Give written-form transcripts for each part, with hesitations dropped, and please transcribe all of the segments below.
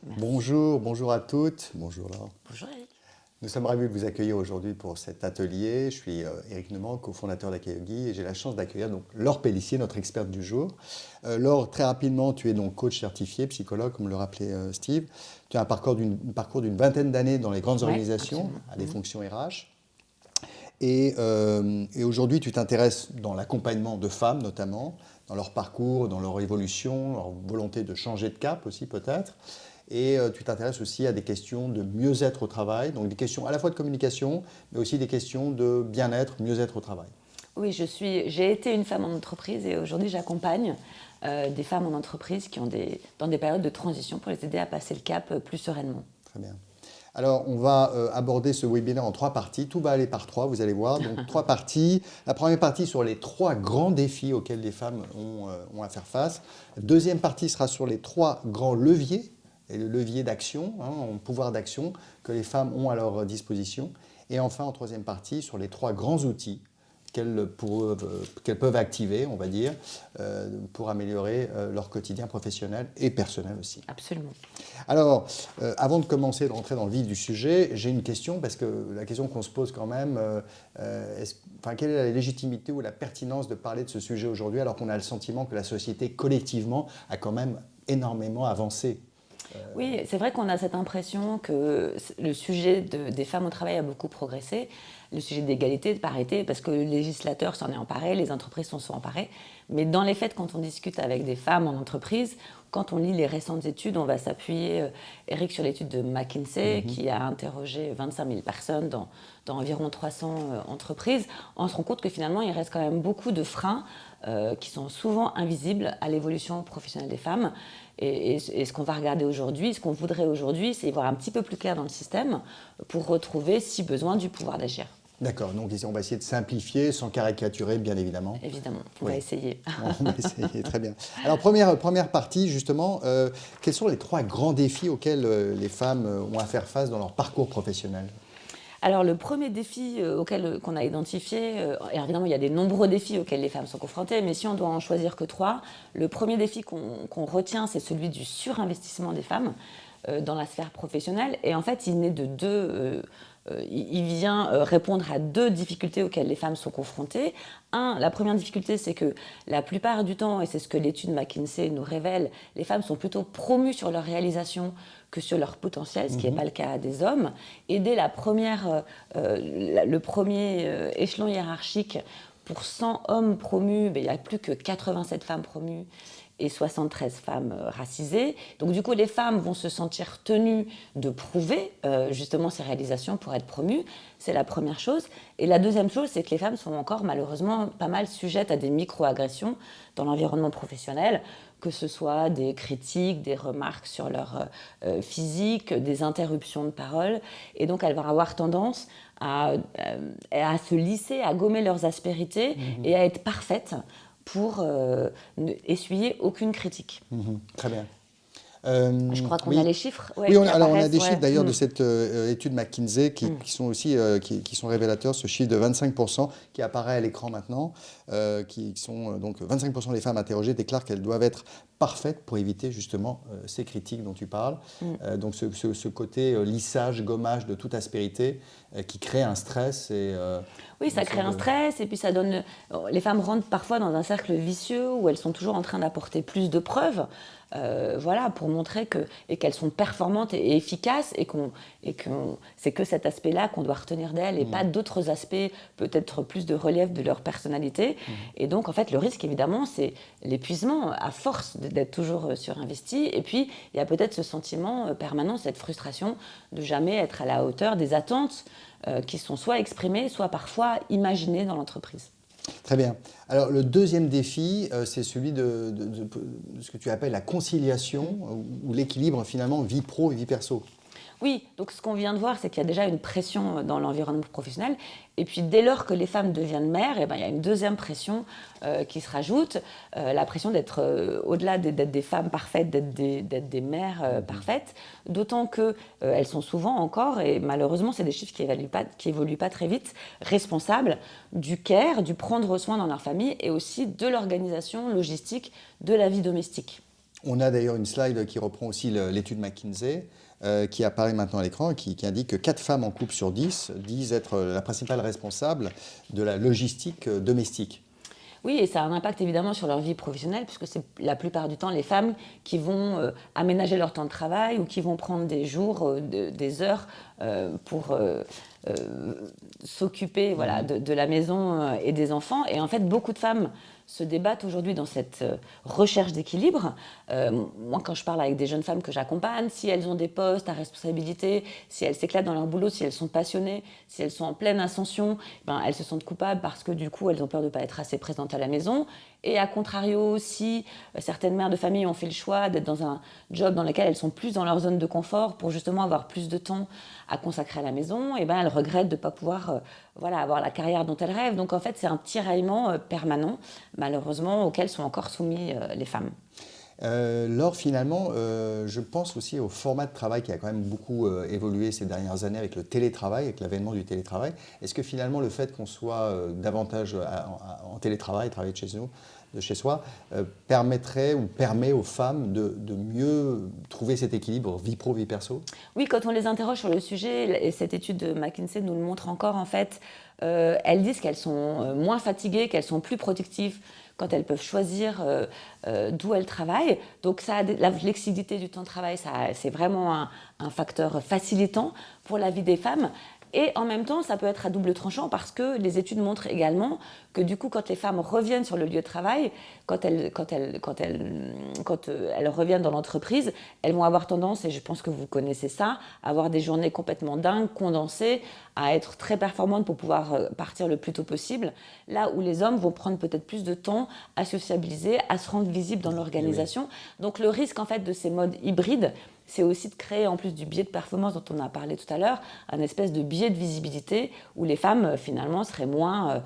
Merci. Bonjour à toutes. Bonjour Laure. Bonjour Eric. Nous sommes ravis de vous accueillir aujourd'hui pour cet atelier. Je suis Éric Neumann, cofondateur d'Accueil et j'ai la chance d'accueillir donc Laure Pellissier, notre experte du jour. Laure, très rapidement, tu es donc coach certifié, psychologue, comme le rappelait Steve. Tu as un parcours d'une vingtaine d'années dans les grandes Ouais, organisations, absolument. à des fonctions RH. Et aujourd'hui, tu t'intéresses dans l'accompagnement de femmes notamment, dans leur parcours, dans leur évolution, leur volonté de changer de cap aussi peut-être. Et tu t'intéresses aussi à des questions de mieux-être au travail, donc des questions à la fois de communication, mais aussi des questions de bien-être, mieux-être au travail. Oui, j'ai été une femme en entreprise et aujourd'hui j'accompagne des femmes en entreprise qui ont dans des périodes de transition pour les aider à passer le cap plus sereinement. Très bien. Alors, on va aborder ce webinaire en trois parties. Tout va aller par trois, vous allez voir. Donc, trois parties. La première partie sur les trois grands défis auxquels les femmes ont à faire face. La deuxième partie sera sur les trois grands leviers, et le levier d'action, pouvoir d'action que les femmes ont à leur disposition. Et enfin, en troisième partie, sur les trois grands outils qu'elles peuvent activer, on va dire, pour améliorer leur quotidien professionnel et personnel aussi. Absolument. Alors, avant de commencer, de rentrer dans le vif du sujet, j'ai une question, parce que la question qu'on se pose quand même, quelle est la légitimité ou la pertinence de parler de ce sujet aujourd'hui, alors qu'on a le sentiment que la société, collectivement, a quand même énormément avancé? Oui, c'est vrai qu'on a cette impression que le sujet des femmes au travail a beaucoup progressé, le sujet d'égalité, de parité, parce que le législateur s'en est emparé, les entreprises s'en sont emparées. Mais dans les faits, quand on discute avec des femmes en entreprise, quand on lit les récentes études, on va s'appuyer, Eric, sur l'étude de McKinsey, qui a interrogé 25 000 personnes dans environ 300 entreprises. On se rend compte que finalement, il reste quand même beaucoup de freins qui sont souvent invisibles à l'évolution professionnelle des femmes. Et ce qu'on va regarder aujourd'hui, ce qu'on voudrait aujourd'hui, c'est y voir un petit peu plus clair dans le système pour retrouver, si besoin, du pouvoir d'agir. D'accord, donc ici on va essayer de simplifier sans caricaturer, bien évidemment. Évidemment, on va essayer. On va essayer, très bien. Alors première partie, justement, quels sont les trois grands défis auxquels les femmes ont à faire face dans leur parcours professionnel? Alors le premier défi qu'on a identifié, et évidemment il y a des nombreux défis auxquels les femmes sont confrontées, mais si on doit en choisir que trois, le premier défi qu'on retient, c'est celui du surinvestissement des femmes dans la sphère professionnelle. Et en fait, il naît de il vient répondre à deux difficultés auxquelles les femmes sont confrontées. La première difficulté, c'est que la plupart du temps, et c'est ce que l'étude McKinsey nous révèle, les femmes sont plutôt promues sur leur réalisation que sur leur potentiel, ce qui n'est pas le cas des hommes. Et dès le premier échelon hiérarchique, pour 100 hommes promus, il n'y a plus que 87 femmes promues et 73 femmes racisées. Donc du coup, les femmes vont se sentir tenues de prouver justement ces réalisations pour être promues. C'est la première chose. Et la deuxième chose, c'est que les femmes sont encore malheureusement pas mal sujettes à des micro-agressions dans l'environnement professionnel, que ce soit des critiques, des remarques sur leur physique, des interruptions de parole. Et donc, elles vont avoir tendance à se lisser, à gommer leurs aspérités et à être parfaites pour essuyer aucune critique. Très bien. Je crois qu'on oui. a les chiffres. Oui, on a des chiffres d'ailleurs de cette étude McKinsey qui sont aussi qui sont révélateurs, ce chiffre de 25% qui apparaît à l'écran maintenant, qui sont donc 25% des femmes interrogées déclarent qu'elles doivent être parfaites pour éviter justement ces critiques dont tu parles. Donc ce côté lissage, gommage de toute aspérité qui crée un stress. Oui, ça crée un stress et puis ça donne... Les femmes rentrent parfois dans un cercle vicieux où elles sont toujours en train d'apporter plus de preuves. Voilà, pour montrer qu'elles sont performantes et efficaces et c'est que cet aspect-là qu'on doit retenir d'elles et pas d'autres aspects, peut-être plus de relief de leur personnalité. Et donc, en fait, le risque, évidemment, c'est l'épuisement à force d'être toujours surinvesti. Et puis, il y a peut-être ce sentiment permanent, cette frustration de jamais être à la hauteur des attentes qui sont soit exprimées, soit parfois imaginées dans l'entreprise. Très bien. Alors le deuxième défi, c'est celui de ce que tu appelles la conciliation ou l'équilibre finalement vie pro et vie perso. Oui, donc ce qu'on vient de voir, c'est qu'il y a déjà une pression dans l'environnement professionnel. Et puis dès lors que les femmes deviennent mères, il y a une deuxième pression qui se rajoute, la pression d'être, au-delà d'être des femmes parfaites, d'être des mères parfaites, d'autant qu'elles sont souvent encore, et malheureusement c'est des chiffres qui évoluent pas très vite, responsables du care, du prendre soin dans leur famille et aussi de l'organisation logistique de la vie domestique. On a d'ailleurs une slide qui reprend aussi l'étude McKinsey, qui apparaît maintenant à l'écran, qui indique que 4 femmes en couple sur 10 disent être la principale responsable de la logistique domestique. Oui, et ça a un impact évidemment sur leur vie professionnelle, puisque c'est la plupart du temps les femmes qui vont aménager leur temps de travail ou qui vont prendre des jours, des heures pour s'occuper voilà, de la maison et des enfants. Et en fait, beaucoup de femmes se débattent aujourd'hui dans cette recherche d'équilibre. Moi, quand je parle avec des jeunes femmes que j'accompagne, si elles ont des postes à responsabilité, si elles s'éclatent dans leur boulot, si elles sont passionnées, si elles sont en pleine ascension, ben, elles se sentent coupables parce que du coup, elles ont peur de ne pas être assez présentes à la maison. Et à contrario, si certaines mères de famille ont fait le choix d'être dans un job dans lequel elles sont plus dans leur zone de confort pour justement avoir plus de temps à consacrer à la maison, et ben elles regrettent de ne pas pouvoir voilà, avoir la carrière dont elles rêvent. Donc en fait, c'est un tiraillement permanent, malheureusement, auquel sont encore soumis les femmes. Laure, finalement, je pense aussi au format de travail qui a quand même beaucoup évolué ces dernières années avec le télétravail, avec l'avènement du télétravail. Est-ce que finalement le fait qu'on soit davantage en télétravail, travailler de chez soi, permettrait ou permet aux femmes de mieux trouver cet équilibre vie pro, vie perso? Oui, quand on les interroge sur le sujet, et cette étude de McKinsey nous le montre encore, en fait, elles disent qu'elles sont moins fatiguées, qu'elles sont plus productives quand elles peuvent choisir d'où elles travaillent. Donc ça, la flexibilité du temps de travail, c'est vraiment un facteur facilitant pour la vie des femmes. Et en même temps, ça peut être à double tranchant parce que les études montrent également que du coup, quand les femmes reviennent sur le lieu de travail, quand elles reviennent dans l'entreprise, elles vont avoir tendance, et je pense que vous connaissez ça, à avoir des journées complètement dingues, condensées, à être très performantes pour pouvoir partir le plus tôt possible, là où les hommes vont prendre peut-être plus de temps à sociabiliser, à se rendre visibles dans l'organisation. Donc le risque en fait de ces modes hybrides, c'est aussi de créer, en plus du biais de performance dont on a parlé tout à l'heure, un espèce de biais de visibilité où les femmes, finalement, seraient moins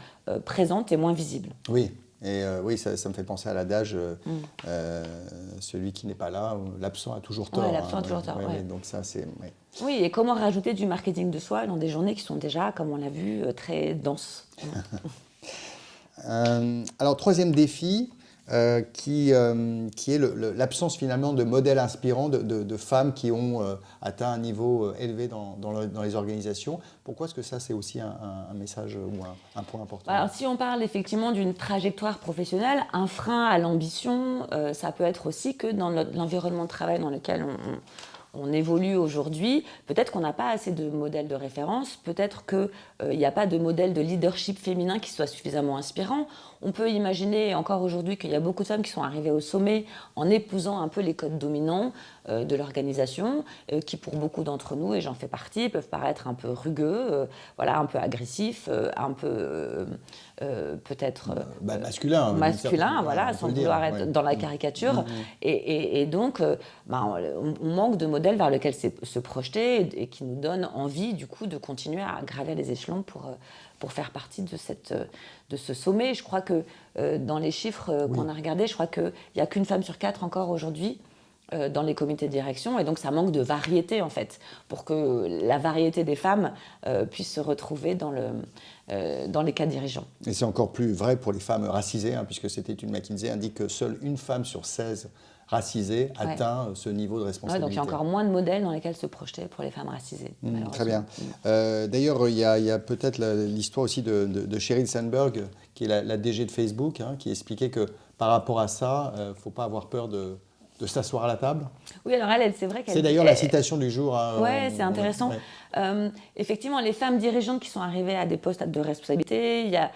présentes et moins visibles. Oui, et oui, ça me fait penser à l'adage celui qui n'est pas là, l'absent a toujours tort. Ouais, l'absent a toujours tort. Ouais. Donc ça, c'est... Ouais. Oui, et comment rajouter du marketing de soi dans des journées qui sont déjà, comme on l'a vu, très denses. Alors, troisième défi, qui est l'absence finalement de modèles inspirants de femmes qui ont atteint un niveau élevé dans les organisations. Pourquoi est-ce que ça, c'est aussi un message ou un point important? Alors, si on parle effectivement d'une trajectoire professionnelle, un frein à l'ambition, ça peut être aussi que dans l'environnement de travail dans lequel on évolue aujourd'hui, peut-être qu'on n'a pas assez de modèles de référence, peut-être qu'il n'y a pas de modèle de leadership féminin qui soit suffisamment inspirant. On peut imaginer encore aujourd'hui qu'il y a beaucoup de femmes qui sont arrivées au sommet en épousant un peu les codes dominants de l'organisation, qui pour beaucoup d'entre nous, et j'en fais partie, peuvent paraître un peu rugueux, voilà, un peu agressifs, un peu peut-être masculin, voilà, sans vouloir être dans la caricature. Et donc, on manque de modèles vers lesquels se projeter et qui nous donnent envie, du coup, de continuer à gravir les échelons pour faire partie de ce sommet. Je crois que dans les chiffres qu'on a regardés, je crois qu'il n'y a qu'une femme sur 4 encore aujourd'hui dans les comités de direction, et donc ça manque de variété en fait, pour que la variété des femmes puisse se retrouver dans les cadres dirigeants. Et c'est encore plus vrai pour les femmes racisées, puisque cette étude McKinsey indique que seule une femme sur 16 racisée atteint ce niveau de responsabilité. Donc il y a encore moins de modèles dans lesquels se projeter pour les femmes racisées. Très bien. D'ailleurs, il y a peut-être l'histoire aussi de Sheryl Sandberg, qui est la DG de Facebook, qui expliquait que par rapport à ça, il ne faut pas avoir peur de s'asseoir à la table. Oui, alors elle c'est vrai qu'elle... C'est d'ailleurs la citation du jour. Oui, c'est intéressant. Ouais. Effectivement, les femmes dirigeantes qui sont arrivées à des postes de responsabilité, il y a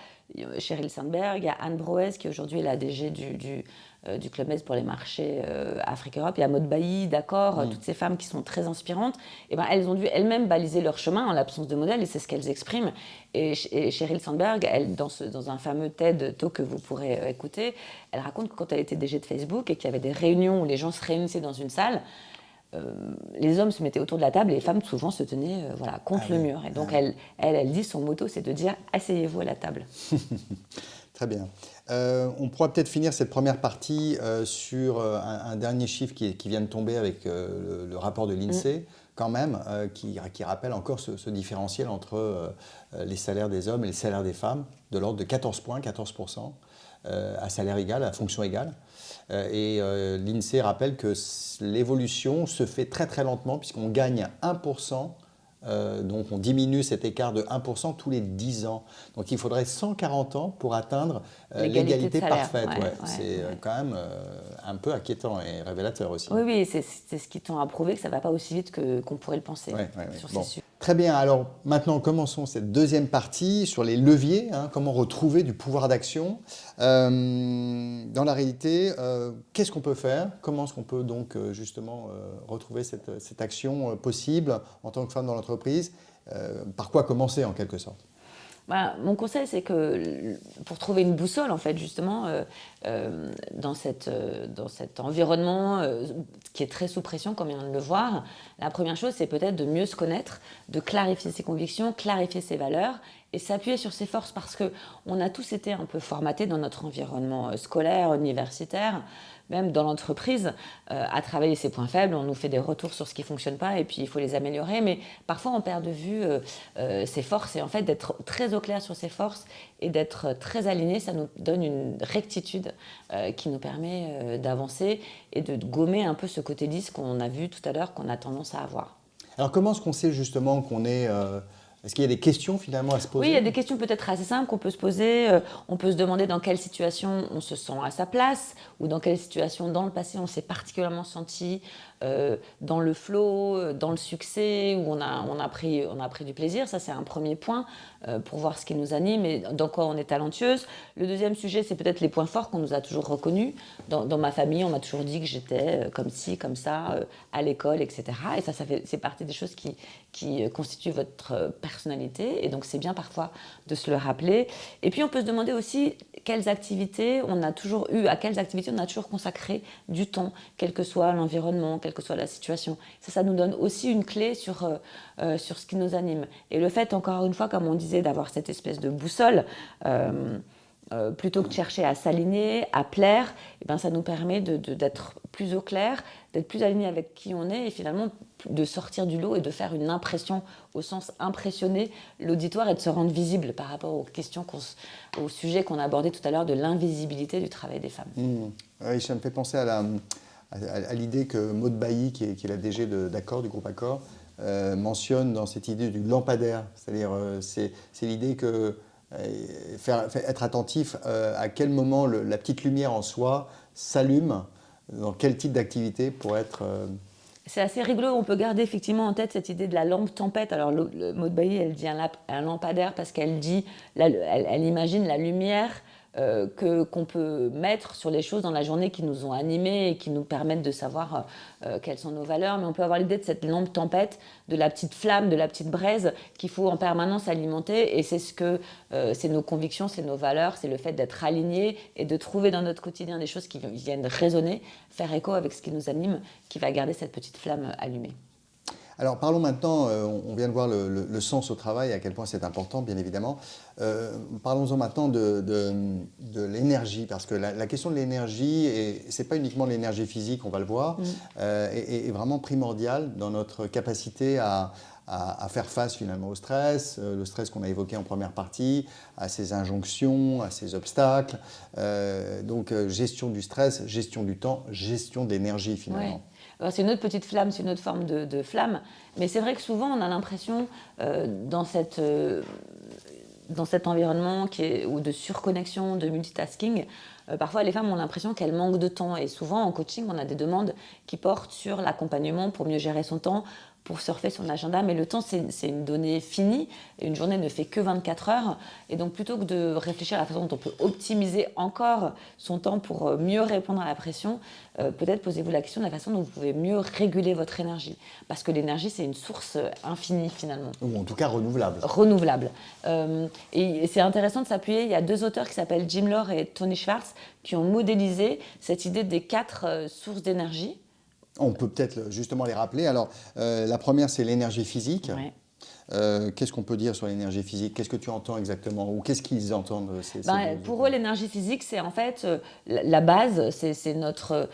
Sheryl Sandberg, il y a Anne Broes, qui aujourd'hui est la DG du Club Med pour les marchés Afrique-Europe, il y a Maud Bailly, d'accord, toutes ces femmes qui sont très inspirantes, et elles ont dû elles-mêmes baliser leur chemin en l'absence de modèle, et c'est ce qu'elles expriment. Et Sheryl Sandberg, elle, dans un fameux TED Talk que vous pourrez écouter, elle raconte que quand elle était DG de Facebook et qu'il y avait des réunions où les gens se réunissaient dans une salle, les hommes se mettaient autour de la table et les femmes souvent se tenaient contre le mur. Et donc elle dit, son motto, c'est de dire « asseyez-vous à la table ». Très bien. On pourra peut-être finir cette première partie sur un dernier chiffre qui vient de tomber avec le rapport de l'INSEE, quand même, qui rappelle encore ce différentiel entre les salaires des hommes et les salaires des femmes, de l'ordre de 14 points, 14%. à salaire égal, à fonction égale. L'INSEE rappelle que l'évolution se fait très très lentement puisqu'on gagne 1%. Donc on diminue cet écart de 1% tous les 10 ans. Donc il faudrait 140 ans pour atteindre l'égalité parfaite. C'est quand même un peu inquiétant et révélateur aussi. Oui, c'est ce qui tend à prouver que ça ne va pas aussi vite qu'on pourrait le penser sur ces sujets. Très bien, alors maintenant commençons cette deuxième partie sur les leviers, comment retrouver du pouvoir d'action. Dans la réalité, qu'est-ce qu'on peut faire? Comment est-ce qu'on peut donc justement retrouver cette action possible en tant que femme dans l'entreprise? Par quoi commencer en quelque sorte? Mon conseil, c'est que pour trouver une boussole, en fait, justement, dans cet environnement qui est très sous pression, comme on vient de le voir, la première chose, c'est peut-être de mieux se connaître, de clarifier ses convictions, clarifier ses valeurs et s'appuyer sur ses forces parce qu'on a tous été un peu formatés dans notre environnement scolaire, universitaire, même dans l'entreprise, à travailler ses points faibles. On nous fait des retours sur ce qui ne fonctionne pas et puis il faut les améliorer. Mais parfois, on perd de vue ses forces et en fait, d'être très au clair sur ses forces et d'être très aligné, ça nous donne une rectitude qui nous permet d'avancer et de gommer un peu ce côté lisse qu'on a vu tout à l'heure, qu'on a tendance à avoir. Alors, comment est-ce qu'on sait justement qu'on est... Est-ce qu'il y a des questions finalement à se poser? Oui, il y a des questions peut-être assez simples qu'on peut se poser. On peut se demander dans quelle situation on se sent à sa place ou dans quelle situation dans le passé on s'est particulièrement senti dans le flow, dans le succès, où on a pris du plaisir. Ça, c'est un premier point pour voir ce qui nous anime et dans quoi on est talentueuse. Le deuxième sujet, c'est peut-être les points forts qu'on nous a toujours reconnus. Dans ma famille, on m'a toujours dit que j'étais comme ci, comme ça, à l'école, etc. Et ça c'est partie des choses qui constituent votre personnalité. Et donc, c'est bien parfois de se le rappeler. Et puis, on peut se demander aussi à quelles activités on a toujours consacré du temps, quel que soit l'environnement, quelle que soit la situation. Ça nous donne aussi une clé sur ce qui nous anime. Et le fait, encore une fois, comme on disait, d'avoir cette espèce de boussole, plutôt que de chercher à s'aligner, à plaire, eh ben, ça nous permet d'être plus au clair, d'être plus aligné avec qui on est et finalement de sortir du lot et de faire une impression au sens impressionner l'auditoire et de se rendre visible par rapport aux questions, au sujet qu'on a abordé tout à l'heure de l'invisibilité du travail des femmes. Oui, ça me fait penser à l'idée que Maud Bailly, qui est la DG d'Accor, du groupe Accor, mentionne dans cette idée du lampadaire. C'est-à-dire, c'est l'idée que être attentif à quel moment la petite lumière en soi s'allume, dans quel type d'activité pour être... C'est assez rigolo, on peut garder effectivement en tête cette idée de la lampe tempête. Alors Maud Bailly, elle dit un lampadaire parce qu'elle dit, elle imagine la lumière qu'on peut mettre sur les choses dans la journée qui nous ont animés et qui nous permettent de savoir quelles sont nos valeurs. Mais on peut avoir l'idée de cette lampe tempête, de la petite flamme, de la petite braise qu'il faut en permanence alimenter. Et c'est nos convictions, c'est nos valeurs, c'est le fait d'être aligné et de trouver dans notre quotidien des choses qui viennent résonner, faire écho avec ce qui nous anime, qui va garder cette petite flamme allumée. Alors parlons maintenant, on vient de voir le sens au travail, à quel point c'est important, bien évidemment. Parlons-en maintenant de l'énergie, parce que la question de l'énergie, et ce n'est pas uniquement l'énergie physique, on va le voir, est vraiment primordiale dans notre capacité à faire face finalement au stress, le stress qu'on a évoqué en première partie, à ses injonctions, à ses obstacles. Donc gestion du stress, gestion du temps, gestion d'énergie finalement. Ouais. C'est une autre petite flamme, c'est une autre forme de flamme. Mais c'est vrai que souvent, on a l'impression, dans cet environnement ou de surconnexion, de multitasking, parfois les femmes ont l'impression qu'elles manquent de temps. Et souvent, en coaching, on a des demandes qui portent sur l'accompagnement pour mieux gérer son temps, pour surfer son agenda, mais le temps, c'est une donnée finie. Une journée ne fait que 24 heures. Et donc, plutôt que de réfléchir à la façon dont on peut optimiser encore son temps pour mieux répondre à la pression, peut-être posez-vous la question de la façon dont vous pouvez mieux réguler votre énergie. Parce que l'énergie, c'est une source infinie, finalement. Ou en tout cas renouvelable. Renouvelable. Et c'est intéressant de s'appuyer. Il y a deux auteurs qui s'appellent Jim Lohr et Tony Schwartz qui ont modélisé cette idée des 4 sources d'énergie. On peut peut-être justement les rappeler. Alors, la première, c'est l'énergie physique. Ouais. Qu'est-ce qu'on peut dire sur l'énergie physique? Qu'est-ce que tu entends exactement? Ou qu'est-ce qu'ils entendent pour eux, l'énergie physique, c'est en fait la base, c'est notre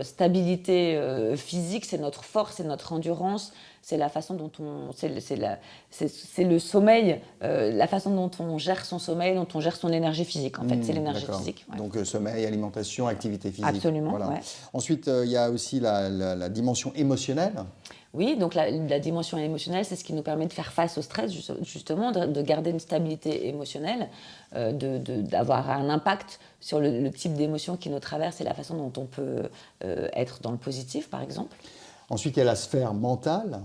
stabilité physique, c'est notre force, c'est notre endurance, c'est la façon dont c'est le sommeil, la façon dont on gère son sommeil, dont on gère son énergie physique, en fait. C'est l'énergie physique. Ouais. Donc, sommeil, alimentation, activité physique. Absolument, voilà. ouais. Ensuite, il y a aussi la dimension émotionnelle. Oui, donc la dimension émotionnelle, c'est ce qui nous permet de faire face au stress, justement, de garder une stabilité émotionnelle, d'avoir un impact sur le type d'émotion qui nous traverse et la façon dont on peut être dans le positif, par exemple. Ensuite, il y a la sphère mentale.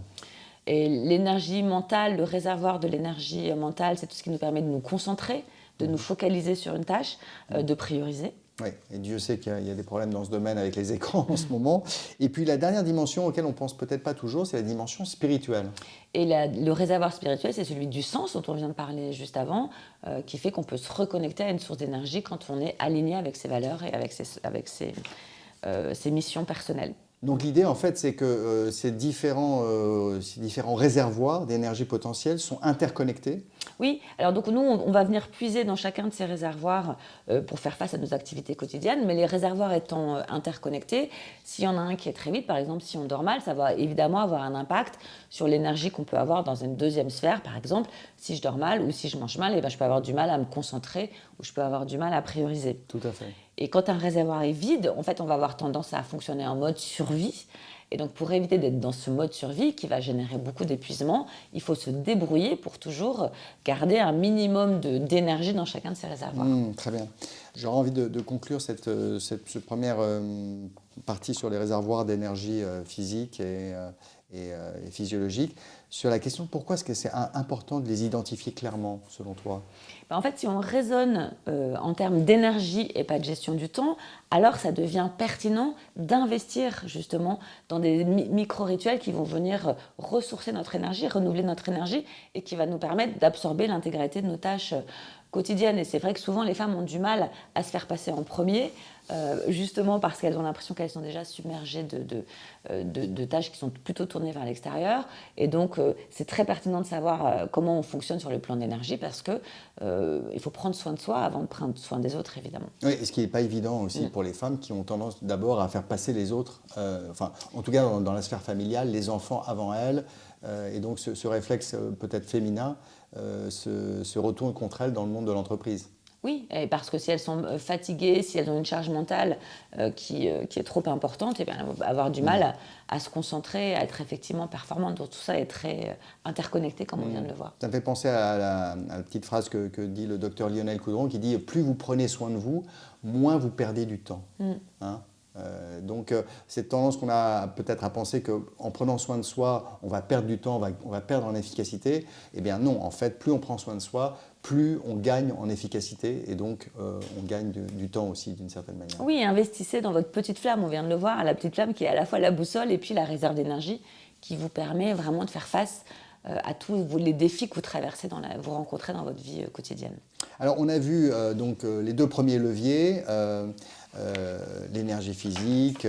Et l'énergie mentale, le réservoir de l'énergie mentale, c'est tout ce qui nous permet de nous concentrer, de nous focaliser sur une tâche, de prioriser. Oui, et Dieu sait qu'il y a des problèmes dans ce domaine avec les écrans en ce moment. Et puis la dernière dimension auquel on ne pense peut-être pas toujours, c'est la dimension spirituelle. Et le réservoir spirituel, c'est celui du sens dont on vient de parler juste avant, qui fait qu'on peut se reconnecter à une source d'énergie quand on est aligné avec ses valeurs et avec ses missions personnelles. Donc l'idée, en fait, c'est que ces différents réservoirs d'énergie potentielle sont interconnectés. Oui, alors donc nous, on va venir puiser dans chacun de ces réservoirs pour faire face à nos activités quotidiennes, mais les réservoirs étant interconnectés, s'il y en a un qui est très vide, par exemple, si on dort mal, ça va évidemment avoir un impact sur l'énergie qu'on peut avoir dans une deuxième sphère. Par exemple, si je dors mal ou si je mange mal, je peux avoir du mal à me concentrer ou je peux avoir du mal à prioriser. Tout à fait. Et quand un réservoir est vide, en fait, on va avoir tendance à fonctionner en mode survie. Et donc, pour éviter d'être dans ce mode survie qui va générer beaucoup d'épuisement, il faut se débrouiller pour toujours garder un minimum d'énergie dans chacun de ces réservoirs. Très bien. J'aurais envie de conclure cette première partie sur les réservoirs d'énergie physique et physiologique sur la question de pourquoi est-ce que c'est important de les identifier clairement, selon toi? En fait, si on raisonne en termes d'énergie et pas de gestion du temps, alors ça devient pertinent d'investir justement dans des micro-rituels qui vont venir ressourcer notre énergie, renouveler notre énergie et qui va nous permettre d'absorber l'intégralité de nos tâches quotidiennes. Et c'est vrai que souvent les femmes ont du mal à se faire passer en premier, justement parce qu'elles ont l'impression qu'elles sont déjà submergées de tâches qui sont plutôt tournées vers l'extérieur. Et donc c'est très pertinent de savoir comment on fonctionne sur le plan d'énergie parce que il faut prendre soin de soi avant de prendre soin des autres, évidemment. Oui, et ce qui n'est pas évident aussi pour les femmes qui ont tendance d'abord à faire passer les autres, en tout cas dans la sphère familiale, les enfants avant elles, et donc ce réflexe peut-être féminin se retourne contre elles dans le monde de l'entreprise. Oui, et parce que si elles sont fatiguées, si elles ont une charge mentale qui est trop importante, elles vont avoir du mal à se concentrer, à être effectivement performantes. Donc tout ça est très interconnecté, comme on vient de le voir. Ça me fait penser à la petite phrase que dit le docteur Lionel Coudron, qui dit « Plus vous prenez soin de vous, moins vous perdez du temps ». Donc cette tendance qu'on a peut-être à penser qu'en prenant soin de soi, on va perdre du temps, on va perdre en efficacité, eh bien non, en fait, plus on prend soin de soi, plus on gagne en efficacité et donc on gagne du temps aussi d'une certaine manière. Oui, investissez dans votre petite flamme, on vient de le voir, la petite flamme qui est à la fois la boussole et puis la réserve d'énergie qui vous permet vraiment de faire face à tous les défis que vous traversez, vous rencontrez dans votre vie quotidienne. Alors on a vu donc les deux premiers leviers, l'énergie physique,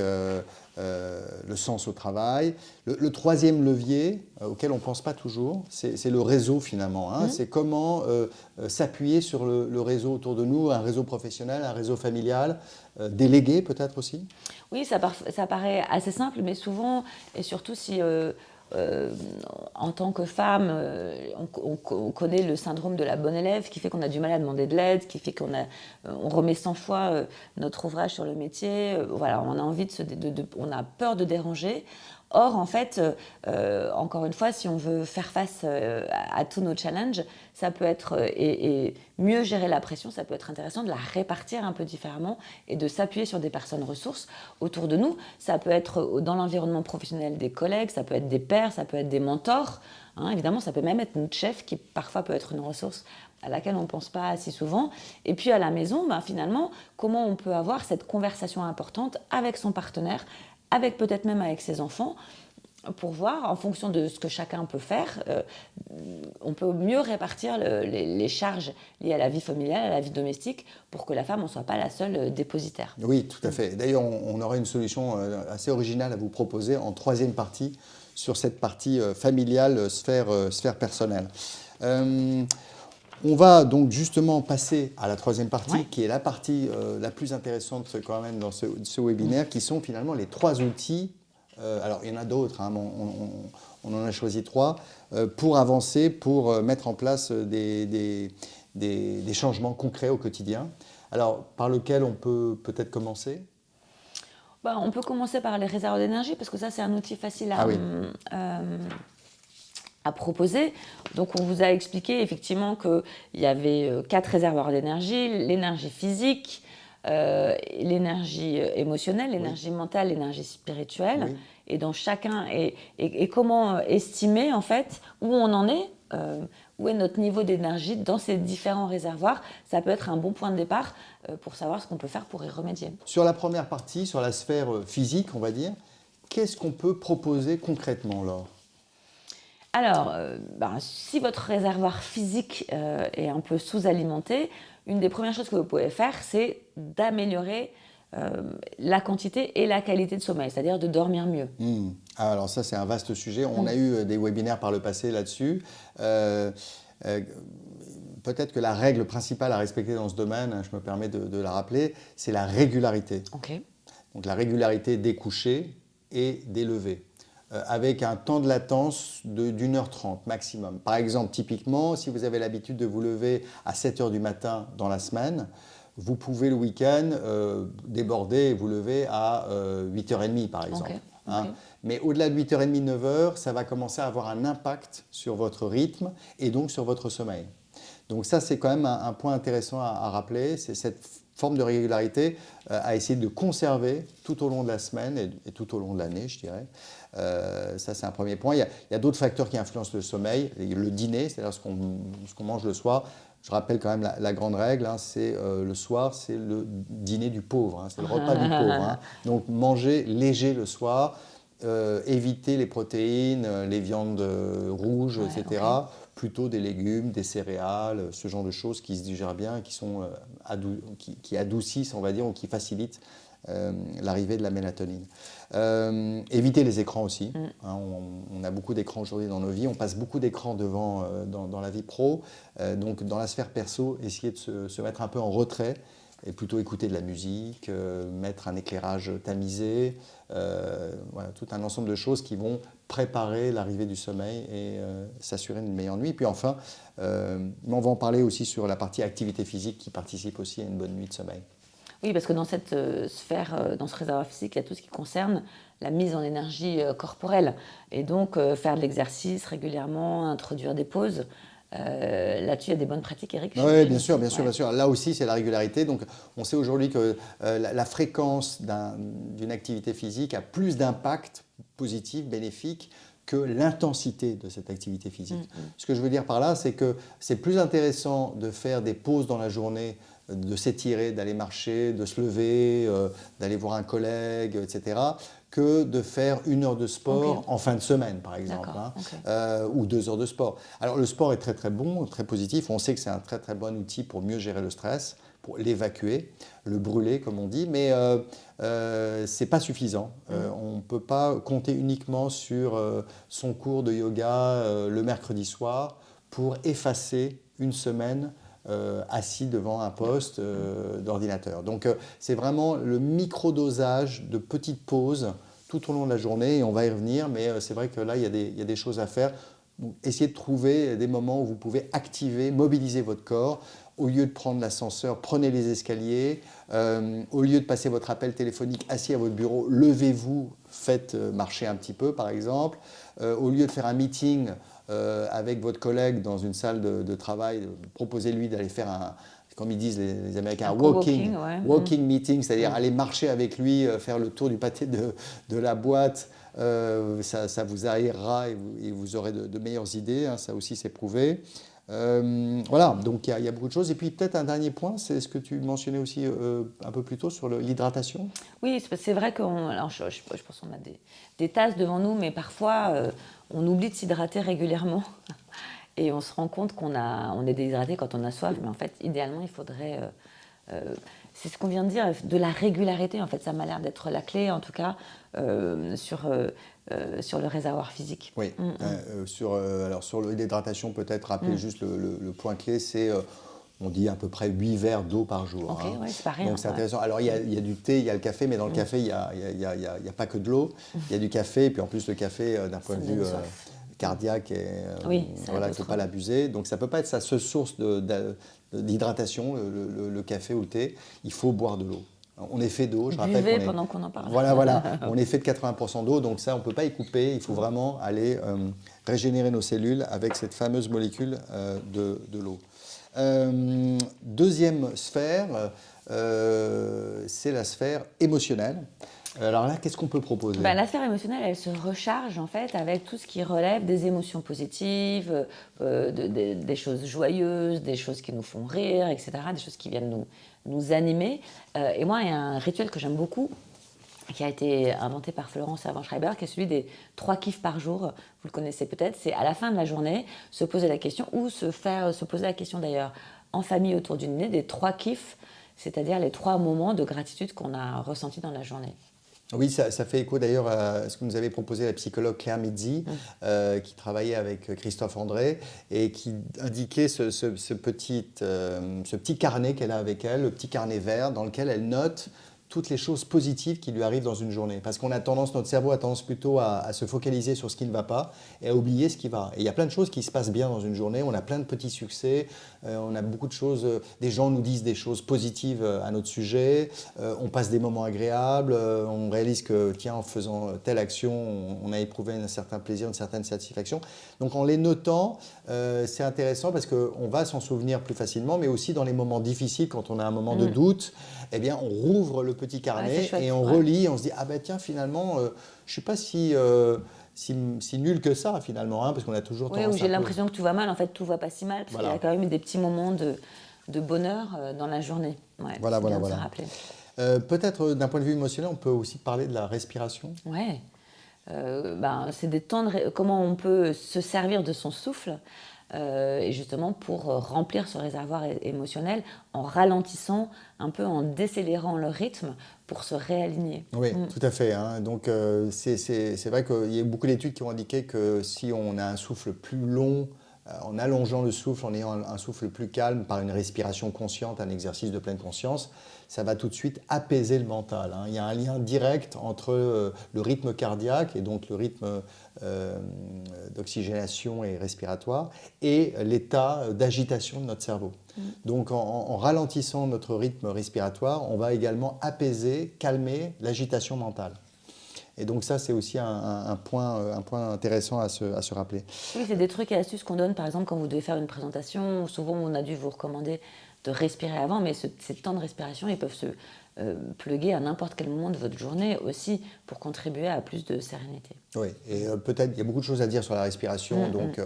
le sens au travail. Le troisième levier, auquel on ne pense pas toujours, c'est le réseau finalement. C'est comment s'appuyer sur le réseau autour de nous, un réseau professionnel, un réseau familial, délégué peut-être aussi. Oui, ça paraît assez simple, mais souvent, et surtout si en tant que femme, on connaît le syndrome de la bonne élève qui fait qu'on a du mal à demander de l'aide, qui fait on remet 100 fois notre ouvrage sur le métier. Voilà, on a envie on a peur de déranger. Or, en fait, encore une fois, si on veut faire face à tous nos challenges, ça peut être, et mieux gérer la pression, ça peut être intéressant de la répartir un peu différemment et de s'appuyer sur des personnes ressources autour de nous. Ça peut être dans l'environnement professionnel des collègues, ça peut être des pairs, ça peut être des mentors. Évidemment, ça peut même être notre chef qui parfois peut être une ressource à laquelle on ne pense pas si souvent. Et puis à la maison, finalement, comment on peut avoir cette conversation importante avec son partenaire, avec peut-être même avec ses enfants, pour voir, en fonction de ce que chacun peut faire, on peut mieux répartir les charges liées à la vie familiale, à la vie domestique, pour que la femme ne soit pas la seule dépositaire. Oui, tout à fait. D'ailleurs, on aurait une solution assez originale à vous proposer en troisième partie, sur cette partie familiale, sphère personnelle. On va donc justement passer à la troisième partie, qui est la partie la plus intéressante quand même dans ce webinaire, qui sont finalement les trois outils alors il y en a d'autres, hein, mais on en a choisi 3, pour avancer, pour mettre en place des changements concrets au quotidien. Alors, par lequel on peut peut-être commencer? Bah, on peut commencer par les réserves d'énergie, parce que ça, c'est un outil facile Ah oui. à proposer. Donc, on vous a expliqué effectivement qu'il y avait 4 réservoirs d'énergie: l'énergie physique, l'énergie émotionnelle, l'énergie mentale, l'énergie spirituelle. Oui. Et dans chacun, et comment estimer en fait où on en est, où est notre niveau d'énergie dans ces différents réservoirs. Ça peut être un bon point de départ pour savoir ce qu'on peut faire pour y remédier. Sur la première partie, sur la sphère physique, on va dire, qu'est-ce qu'on peut proposer concrètement, Laure? Alors, si votre réservoir physique est un peu sous-alimenté, une des premières choses que vous pouvez faire, c'est d'améliorer la quantité et la qualité de sommeil, c'est-à-dire de dormir mieux. Alors ça, c'est un vaste sujet. On a eu des webinaires par le passé là-dessus. Peut-être que la règle principale à respecter dans ce domaine, je me permets de la rappeler, c'est la régularité. Ok. Donc la régularité des couchers et des levers, avec un temps de latence d'1h30 maximum. Par exemple, typiquement, si vous avez l'habitude de vous lever à 7h du matin dans la semaine, vous pouvez le week-end déborder et vous lever à 8h30 par exemple. Okay. Hein. Mais au-delà de 8h30, 9h, ça va commencer à avoir un impact sur votre rythme et donc sur votre sommeil. Donc ça, c'est quand même un point intéressant à rappeler, c'est cette forme de régularité à essayer de conserver tout au long de la semaine et tout au long de l'année, je dirais. Ça, c'est un premier point. Il y a d'autres facteurs qui influencent le sommeil. Le dîner, c'est-à-dire ce qu'on mange le soir. Je rappelle quand même la grande règle, hein, c'est le soir, c'est le dîner du pauvre, hein, c'est le repas du pauvre. Hein. Donc manger léger le soir, éviter les protéines, les viandes rouges, Ouais, etc. okay. Plutôt des légumes, des céréales, ce genre de choses qui se digèrent bien, qui adoucissent, on va dire, ou qui facilitent l'arrivée de la mélatonine. Éviter les écrans aussi. Hein, on a beaucoup d'écrans aujourd'hui dans nos vies, on passe beaucoup d'écrans devant dans la vie pro. Donc dans la sphère perso, essayer de se mettre un peu en retrait et plutôt écouter de la musique, mettre un éclairation tamisé, voilà, tout un ensemble de choses qui vont préparer l'arrivée du sommeil et s'assurer une meilleure nuit. Et puis enfin, on va en parler aussi sur la partie activité physique qui participe aussi à une bonne nuit de sommeil. Oui, parce que dans cette sphère, dans ce réservoir physique, il y a tout ce qui concerne la mise en énergie corporelle. Et donc, faire de l'exercice régulièrement, introduire des pauses. Là-dessus, il y a des bonnes pratiques, Eric. Oui, bien sûr, bien sûr, bien sûr. Là aussi, c'est la régularité. Donc, on sait aujourd'hui que la fréquence d'une activité physique a plus d'impact positif, bénéfique, que l'intensité de cette activité physique. Ce que je veux dire par là, c'est que c'est plus intéressant de faire des pauses dans la journée, de s'étirer, d'aller marcher, de se lever, d'aller voir un collègue, etc., que de faire 1 heure de sport en fin de semaine, par exemple, hein, ou 2 heures de sport. Alors le sport est très très bon, très positif. On sait que c'est un très très bon outil pour mieux gérer le stress, pour l'évacuer, le brûler, comme on dit, mais c'est pas suffisant. On ne peut pas compter uniquement sur son cours de yoga le mercredi soir pour effacer une semaine assis devant un poste d'ordinateur. Donc c'est vraiment le micro-dosage de petites pauses tout au long de la journée, et on va y revenir, mais c'est vrai que là, il y a des choses à faire. Donc, essayez de trouver des moments où vous pouvez activer, mobiliser votre corps. Au lieu de prendre l'ascenseur, prenez les escaliers. Au lieu de passer votre appel téléphonique assis à votre bureau, levez-vous, faites marcher un petit peu, par exemple. Au lieu de faire un meeting avec votre collègue dans une salle de travail, proposez-lui d'aller faire comme ils disent les Américains, un walking meeting, c'est-à-dire aller marcher avec lui, faire le tour du pâté de la boîte. Ça vous aérera et vous aurez de meilleures idées, hein, ça aussi c'est prouvé. Voilà, donc il y a beaucoup de choses. Et puis peut-être un dernier point, c'est ce que tu mentionnais aussi un peu plus tôt sur l'hydratation. Oui, c'est vrai je pense qu'on a des tasses devant nous, mais parfois on oublie de s'hydrater régulièrement. Et on se rend compte on est déshydraté quand on a soif, mais en fait, idéalement, il faudrait... c'est ce qu'on vient de dire, de la régularité. En fait, ça m'a l'air d'être la clé, en tout cas, sur le réservoir physique. Oui, alors sur l'hydratation, peut-être rappeler juste le point clé, c'est On dit à peu près 8 verres d'eau par jour. Ok, Hein. ouais, c'est pas rien. Donc c'est intéressant. Alors il y a du thé, il y a le café, mais dans le café, il n'y a pas que de l'eau. Il y a du café, et puis en plus le café, d'un point Ça de me vue donne soif. cardiaque, et, Oui, ça voilà, il peut ne faut trop. pas l'abuser. Donc ça ne peut pas être sa seule source d'hydratation, le café ou le thé. Il faut boire de l'eau. On est fait d'eau, je rappelle Buvez qu'on est... pendant qu'on en parle. Voilà, on est fait de 80% d'eau, donc ça, on ne peut pas y couper. Il faut vraiment aller régénérer nos cellules avec cette fameuse molécule de l'eau. Deuxième sphère, c'est la sphère émotionnelle. Alors là, qu'est-ce qu'on peut proposer? La sphère émotionnelle, elle se recharge en fait avec tout ce qui relève des émotions positives, des choses joyeuses, des choses qui nous font rire, etc., des choses qui viennent nous animer. Et moi, il y a un rituel que j'aime beaucoup, qui a été inventé par Florence Servan-Schreiber, qui est celui des 3 kiffs par jour. Vous le connaissez peut-être. C'est à la fin de la journée, se poser la question, ou se poser la question d'ailleurs en famille autour d'une dîner, des 3 kiffs, c'est-à-dire les 3 moments de gratitude qu'on a ressentis dans la journée. Oui, ça fait écho d'ailleurs à ce que nous avait proposé la psychologue Claire Mizzi, qui travaillait avec Christophe André et qui indiquait ce petit carnet qu'elle a avec elle, le petit carnet vert dans lequel elle note toutes les choses positives qui lui arrivent dans une journée. Parce qu'on a tendance, notre cerveau a tendance plutôt à se focaliser sur ce qui ne va pas et à oublier ce qui va. Et il y a plein de choses qui se passent bien dans une journée, on a plein de petits succès, on a beaucoup de choses, des gens nous disent des choses positives à notre sujet, on passe des moments agréables, on réalise que, tiens, en faisant telle action, on a éprouvé un certain plaisir, une certaine satisfaction. Donc en les notant, c'est intéressant parce qu'on va s'en souvenir plus facilement, mais aussi dans les moments difficiles, quand on a un moment de doute, eh bien, on rouvre le petit carnet et on relit, on se dit « Ah ben tiens, finalement, je ne suis pas si nul que ça, finalement, hein, parce qu'on a toujours tendance à... » Oui, où j'ai l'impression que tout va mal, en fait, tout va pas si mal, parce qu'il y a quand même eu des petits moments de bonheur dans la journée. Ouais, Voilà. de se rappeler. Peut-être, d'un point de vue émotionnel, on peut aussi parler de la respiration. Ouais. C'est des temps comment on peut se servir de son souffle et justement pour remplir ce réservoir émotionnel en ralentissant un peu, en décélérant le rythme pour se réaligner. Oui, tout à fait. Hein. Donc c'est vrai qu'il y a beaucoup d'études qui ont indiqué que si on a un souffle plus long, en allongeant le souffle, en ayant un souffle plus calme par une respiration consciente, un exercice de pleine conscience, ça va tout de suite apaiser le mental. Hein. Il y a un lien direct entre le rythme cardiaque et donc le rythme d'oxygénation et respiratoire et l'état d'agitation de notre cerveau. Donc en ralentissant notre rythme respiratoire, on va également apaiser, calmer l'agitation mentale. Et donc ça, c'est aussi un point intéressant à se rappeler. Oui, c'est des trucs et astuces qu'on donne, par exemple, quand vous devez faire une présentation. Souvent, on a dû vous recommander de respirer avant, mais ces temps de respiration, ils peuvent se pluguer à n'importe quel moment de votre journée aussi pour contribuer à plus de sérénité. Oui, et peut-être, il y a beaucoup de choses à dire sur la respiration, donc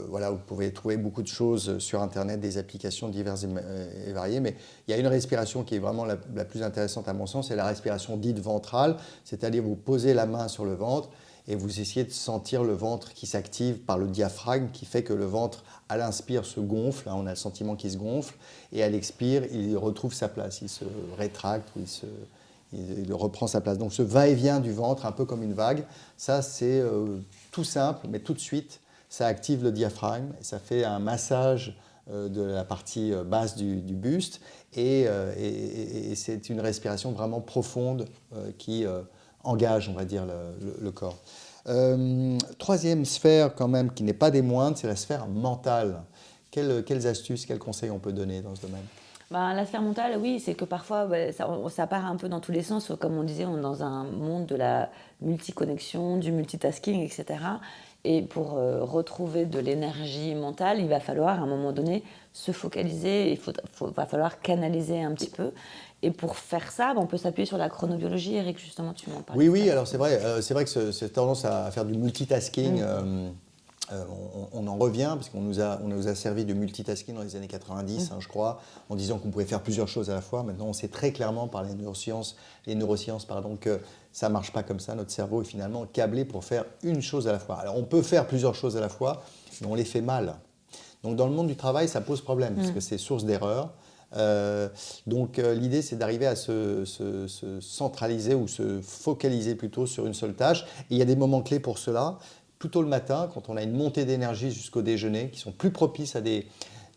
voilà, vous pouvez trouver beaucoup de choses sur Internet, des applications diverses et variées, mais il y a une respiration qui est vraiment la plus intéressante à mon sens, c'est la respiration dite ventrale, c'est-à-dire vous posez la main sur le ventre et vous essayez de sentir le ventre qui s'active par le diaphragme, qui fait que le ventre, à l'inspire, se gonfle, hein, on a le sentiment qu'il se gonfle, et à l'expire, il retrouve sa place, il se rétracte, ou il reprend sa place. Donc ce va-et-vient du ventre, un peu comme une vague, ça c'est tout simple, mais tout de suite, ça active le diaphragme, et ça fait un massage de la partie basse du buste, et c'est une respiration vraiment profonde qui engage, on va dire, le corps. Troisième sphère quand même qui n'est pas des moindres, c'est la sphère mentale. Quelles astuces, quels conseils on peut donner dans ce domaine? La sphère mentale, oui, c'est que parfois, ça part un peu dans tous les sens. Comme on disait, on est dans un monde de la multiconnexion, du multitasking, etc. Et pour retrouver de l'énergie mentale, il va falloir, à un moment donné, se focaliser. Va falloir canaliser un petit peu. Et pour faire ça, on peut s'appuyer sur la chronobiologie. Eric, justement, tu m'en parlais. Oui, alors c'est vrai que cette tendance à faire du multitasking, on en revient, parce qu'on nous a servi de multitasking dans les années 90, hein, je crois, en disant qu'on pouvait faire plusieurs choses à la fois. Maintenant, on sait très clairement par les neurosciences que ça ne marche pas comme ça. Notre cerveau est finalement câblé pour faire une chose à la fois. Alors, on peut faire plusieurs choses à la fois, mais on les fait mal. Donc, dans le monde du travail, ça pose problème, parce que c'est source d'erreur. Donc l'idée, c'est d'arriver à se centraliser ou se focaliser plutôt sur une seule tâche. Et il y a des moments clés pour cela. Plutôt le matin, quand on a une montée d'énergie jusqu'au déjeuner, qui sont plus propices à des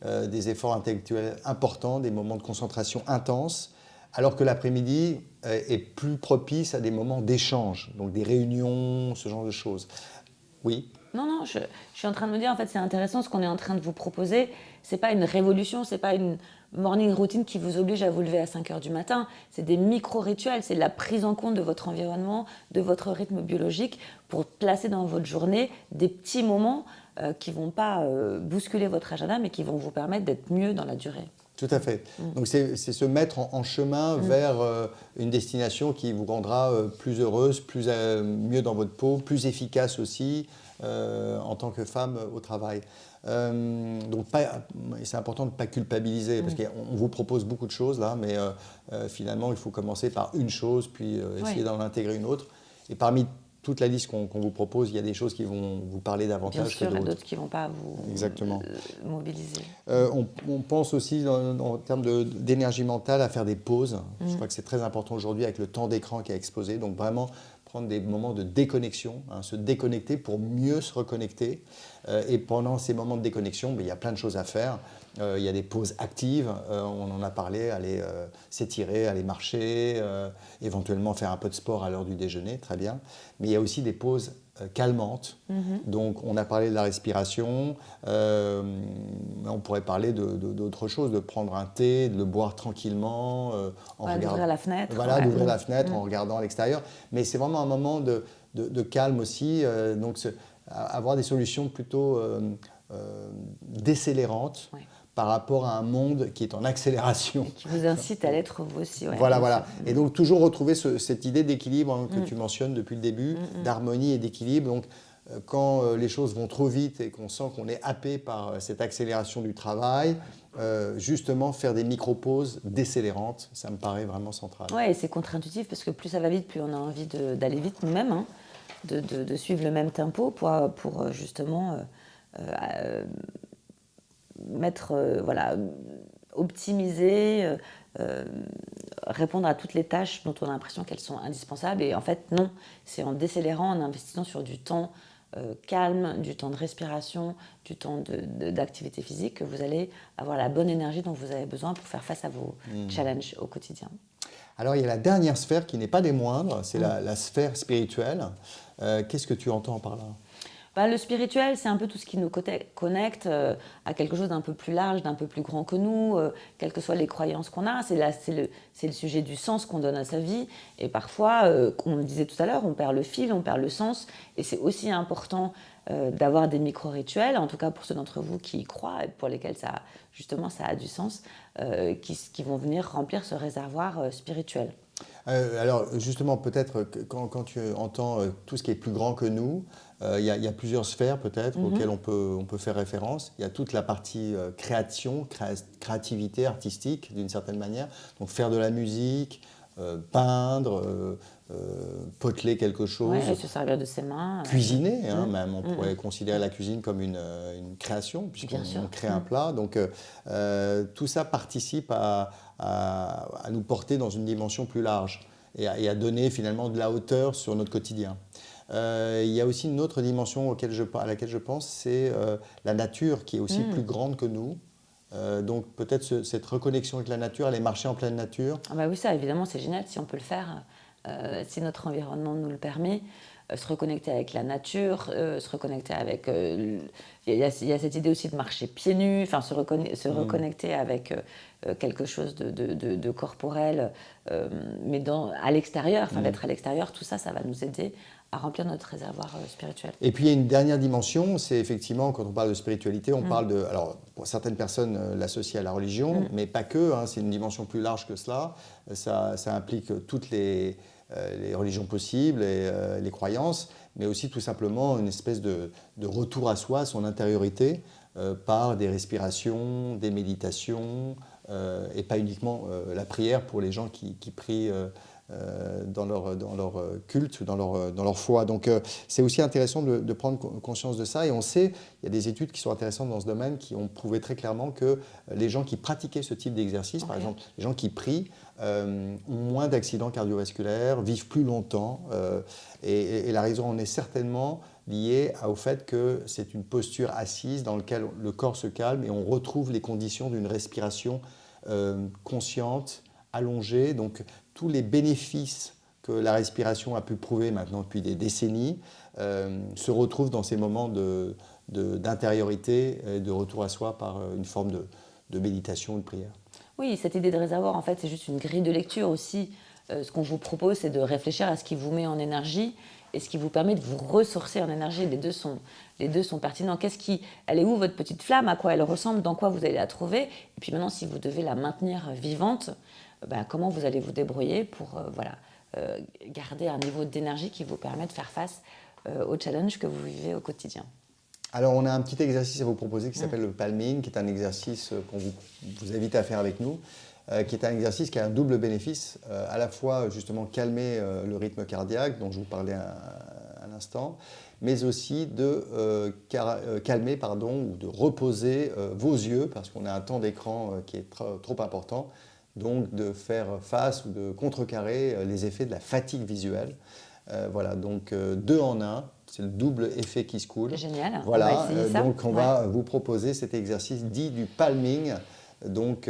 des efforts intellectuels importants, des moments de concentration intenses, alors que l'après-midi est plus propice à des moments d'échange, donc des réunions, ce genre de choses. Oui. Non, non, je suis en train de me dire, en fait, c'est intéressant ce qu'on est en train de vous proposer. C'est pas une révolution, c'est pas une morning routine qui vous oblige à vous lever à 5 heures du matin. C'est des micro-rituels, c'est la prise en compte de votre environnement, de votre rythme biologique pour placer dans votre journée des petits moments qui vont pas bousculer votre agenda, mais qui vont vous permettre d'être mieux dans la durée. Tout à fait. Donc c'est se mettre en chemin vers une destination qui vous rendra plus heureuse, mieux dans votre peau, plus efficace aussi en tant que femme au travail. Donc c'est important de ne pas culpabiliser parce qu'on vous propose beaucoup de choses là, mais finalement il faut commencer par une chose puis essayer d'en intégrer une autre. Et parmi toute la liste qu'on vous propose, il y a des choses qui vont vous parler davantage Bien sûr, que il y a d'autres. d'autres qui ne vont pas vous mobiliser. On pense aussi en termes d'énergie mentale à faire des pauses. Je crois que c'est très important aujourd'hui avec le temps d'écran qui a explosé. Donc vraiment prendre des moments de déconnexion, se déconnecter pour mieux se reconnecter. Et pendant ces moments de déconnexion, il y a plein de choses à faire. Il y a des pauses actives, on en a parlé, aller s'étirer, aller marcher, éventuellement faire un peu de sport à l'heure du déjeuner, très bien. Mais il y a aussi des pauses calmantes. Donc on a parlé de la respiration, on pourrait parler d'autres choses, de prendre un thé, de le boire tranquillement, d'ouvrir la fenêtre. Voilà, d'ouvrir la fenêtre en regardant à l'extérieur. Mais c'est vraiment un moment de calme aussi, donc avoir des solutions plutôt décélérantes. Par rapport à un monde qui est en accélération. Et qui vous incite à l'être vous aussi. Ouais, voilà. Et donc toujours retrouver cette idée d'équilibre que tu mentionnes depuis le début, d'harmonie et d'équilibre. Donc quand les choses vont trop vite et qu'on sent qu'on est happé par cette accélération du travail, justement faire des micro-pauses décélérantes, ça me paraît vraiment central. Oui, et c'est contre-intuitif parce que plus ça va vite, plus on a envie d'aller vite nous-mêmes, hein, de suivre le même tempo pour justement optimiser, répondre à toutes les tâches dont on a l'impression qu'elles sont indispensables. Et en fait, non, c'est en décélérant, en investissant sur du temps calme, du temps de respiration, du temps d'activité physique que vous allez avoir la bonne énergie dont vous avez besoin pour faire face à vos challenges au quotidien. Alors, il y a la dernière sphère qui n'est pas des moindres, c'est la sphère spirituelle. Qu'est-ce que tu entends par là ? Le spirituel, c'est un peu tout ce qui nous connecte à quelque chose d'un peu plus large, d'un peu plus grand que nous, quelles que soient les croyances qu'on a. C'est le sujet du sens qu'on donne à sa vie. Et parfois, comme on le disait tout à l'heure, on perd le fil, on perd le sens. Et c'est aussi important d'avoir des micro-rituels, en tout cas pour ceux d'entre vous qui y croient et pour lesquels ça a du sens, qui vont venir remplir ce réservoir spirituel. Alors justement, peut-être quand tu entends tout ce qui est plus grand que nous, il y a plusieurs sphères peut-être auxquelles on peut faire référence. Il y a toute la partie créativité artistique d'une certaine manière, donc faire de la musique, peindre, poteler quelque chose, se servir de ses mains, cuisiner même. On pourrait considérer la cuisine comme une création puisqu'on crée un plat. Donc tout ça participe à nous porter dans une dimension plus large et à donner finalement de la hauteur sur notre quotidien. Il y a aussi une autre dimension à laquelle je pense, c'est la nature qui est aussi plus grande que nous. Donc peut-être cette reconnexion avec la nature, aller marcher en pleine nature. Ah bah oui, ça évidemment c'est génial si on peut le faire, si notre environnement nous le permet. Se reconnecter avec la nature, se reconnecter avec... Il y a cette idée aussi de marcher pieds nus, enfin se reconnecter avec quelque chose de corporel, mais à l'extérieur, d'être à l'extérieur, tout ça, ça va nous aider à remplir notre réservoir spirituel. Et puis il y a une dernière dimension, c'est effectivement quand on parle de spiritualité, on parle de... Alors pour certaines personnes l'associent à la religion, mais pas que, c'est une dimension plus large que cela. Ça implique toutes les religions possibles et les croyances, mais aussi tout simplement une espèce de retour à soi, à son intériorité, par des respirations, des méditations, et pas uniquement la prière pour les gens qui prient dans leur culte, dans leur foi. Donc c'est aussi intéressant de prendre conscience de ça. Et on sait, il y a des études qui sont intéressantes dans ce domaine qui ont prouvé très clairement que les gens qui pratiquaient ce type d'exercice, par exemple les gens qui prient, ont moins d'accidents cardiovasculaires, vivent plus longtemps. Et la raison en est certainement lié au fait que c'est une posture assise dans laquelle le corps se calme et on retrouve les conditions d'une respiration consciente, allongée. Donc tous les bénéfices que la respiration a pu prouver maintenant depuis des décennies se retrouvent dans ces moments d'intériorité et de retour à soi par une forme de méditation ou de prière. Oui, cette idée de réservoir, en fait, c'est juste une grille de lecture aussi. Ce qu'on vous propose, c'est de réfléchir à ce qui vous met en énergie et ce qui vous permet de vous ressourcer en énergie. Les deux sont pertinents. Elle est où votre petite flamme? À quoi elle ressemble? Dans quoi vous allez la trouver? Et puis maintenant, si vous devez la maintenir vivante, comment vous allez vous débrouiller pour garder un niveau d'énergie qui vous permet de faire face aux challenges que vous vivez au quotidien. Alors, on a un petit exercice à vous proposer qui s'appelle le palming, qui est un exercice qu'on vous invite à faire avec nous, qui est un exercice qui a un double bénéfice, à la fois justement calmer le rythme cardiaque dont je vous parlais à l'instant, mais aussi de calmer ou de reposer vos yeux, parce qu'on a un temps d'écran qui est trop important, donc de faire face ou de contrecarrer les effets de la fatigue visuelle. Voilà, donc 2 en 1. C'est le double effet qui se coule. Génial. Voilà, on va essayer ça. donc on va vous proposer cet exercice dit du palming. Donc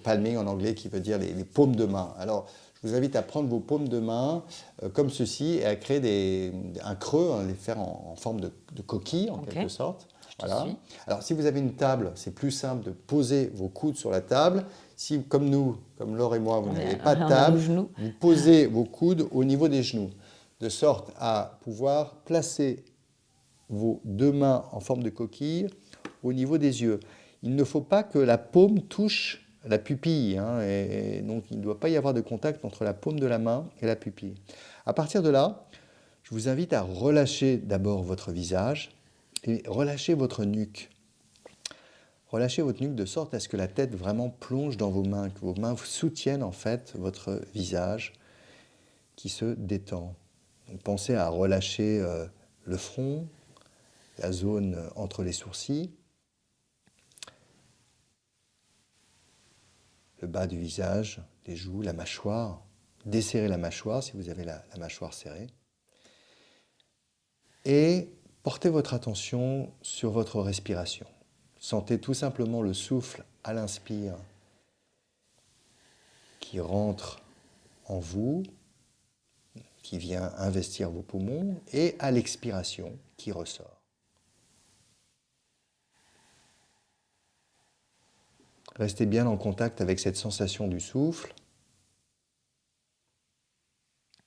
palming en anglais qui veut dire les paumes de main. Alors je vous invite à prendre vos paumes de main comme ceci et à créer un creux, les faire en forme de coquille en quelque sorte. Voilà. Alors si vous avez une table, c'est plus simple de poser vos coudes sur la table. Si comme nous, comme Laure et moi, vous n'avez pas de table, vous posez vos coudes au niveau des genoux, de sorte à pouvoir placer vos 2 mains en forme de coquille au niveau des yeux. Il ne faut pas que la paume touche la pupille, hein, et donc il ne doit pas y avoir de contact entre la paume de la main et la pupille. À partir de là, je vous invite à relâcher d'abord votre visage et relâcher votre nuque. Relâchez votre nuque de sorte à ce que la tête vraiment plonge dans vos mains, que vos mains soutiennent en fait votre visage qui se détend. Donc, pensez à relâcher le front, la zone entre les sourcils, le bas du visage, les joues, la mâchoire. Desserrez la mâchoire si vous avez la mâchoire serrée. Et portez votre attention sur votre respiration. Sentez tout simplement le souffle à l'inspire qui rentre en vous, qui vient investir vos poumons, et à l'expiration qui ressort. Restez bien en contact avec cette sensation du souffle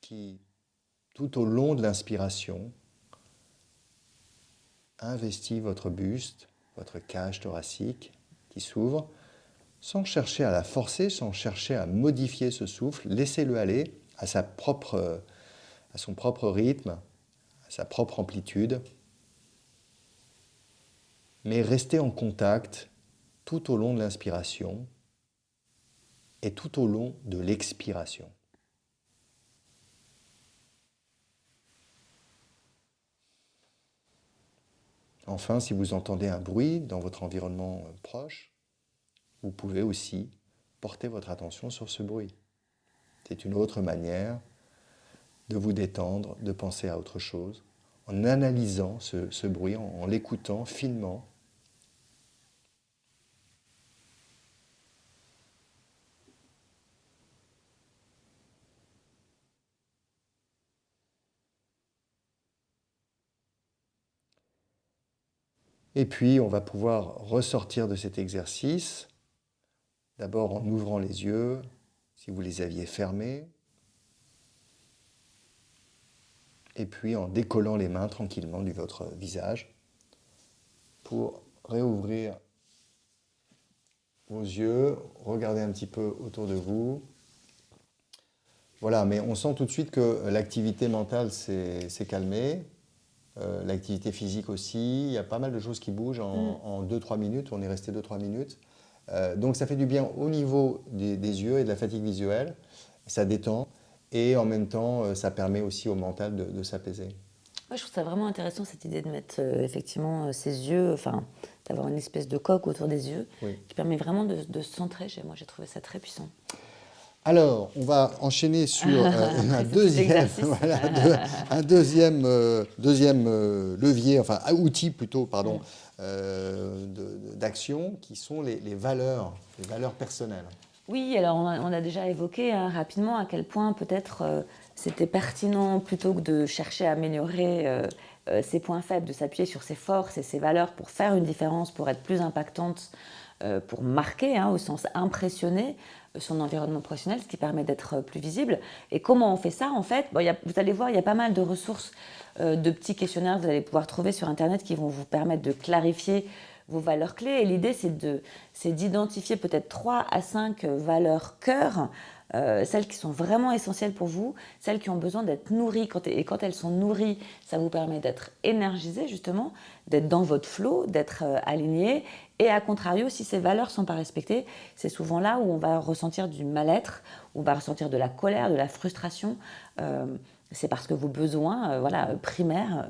qui, tout au long de l'inspiration, investit votre buste, votre cage thoracique qui s'ouvre, sans chercher à la forcer, sans chercher à modifier ce souffle. Laissez-le aller à son propre rythme, à sa propre amplitude, mais restez en contact tout au long de l'inspiration et tout au long de l'expiration. Enfin, si vous entendez un bruit dans votre environnement proche, vous pouvez aussi porter votre attention sur ce bruit. C'est une autre manière de vous détendre, de penser à autre chose, en analysant ce bruit, en l'écoutant finement. Et puis, on va pouvoir ressortir de cet exercice, d'abord en ouvrant les yeux, si vous les aviez fermés, et puis en décollant les mains tranquillement de votre visage pour réouvrir vos yeux, regardez un petit peu autour de vous. Voilà, mais on sent tout de suite que l'activité mentale s'est calmée, l'activité physique aussi. Il y a pas mal de choses qui bougent en 2-3 minutes. On est resté 2-3 minutes. Donc ça fait du bien au niveau des yeux et de la fatigue visuelle. Ça détend et en même temps, ça permet aussi au mental de s'apaiser. Moi, je trouve ça vraiment intéressant cette idée de mettre effectivement ses yeux, enfin d'avoir une espèce de coque autour des yeux qui permet vraiment de se centrer. Moi, j'ai trouvé ça très puissant. Alors, on va enchaîner sur un Petit deuxième, exercice. voilà, deuxième levier, enfin outil plutôt, pardon, d'action, qui sont les valeurs personnelles. Oui, alors on a déjà évoqué hein, rapidement à quel point peut-être c'était pertinent plutôt que de chercher à améliorer ses points faibles, de s'appuyer sur ses forces et ses valeurs pour faire une différence, pour être plus impactante, pour marquer hein, au sens impressionner son environnement professionnel, ce qui permet d'être plus visible. Et comment on fait ça en fait? Bon, vous allez voir, il y a pas mal de ressources, de petits questionnaires que vous allez pouvoir trouver sur Internet qui vont vous permettre de clarifier vos valeurs clés. Et l'idée, c'est d'identifier peut-être 3 à 5 valeurs cœur, celles qui sont vraiment essentielles pour vous, celles qui ont besoin d'être nourries. Et quand elles sont nourries, ça vous permet d'être énergisé, justement, d'être dans votre flow, d'être aligné. Et à contrario, si ces valeurs ne sont pas respectées, c'est souvent là où on va ressentir du mal-être, où on va ressentir de la colère, de la frustration. C'est parce que vos besoins primaires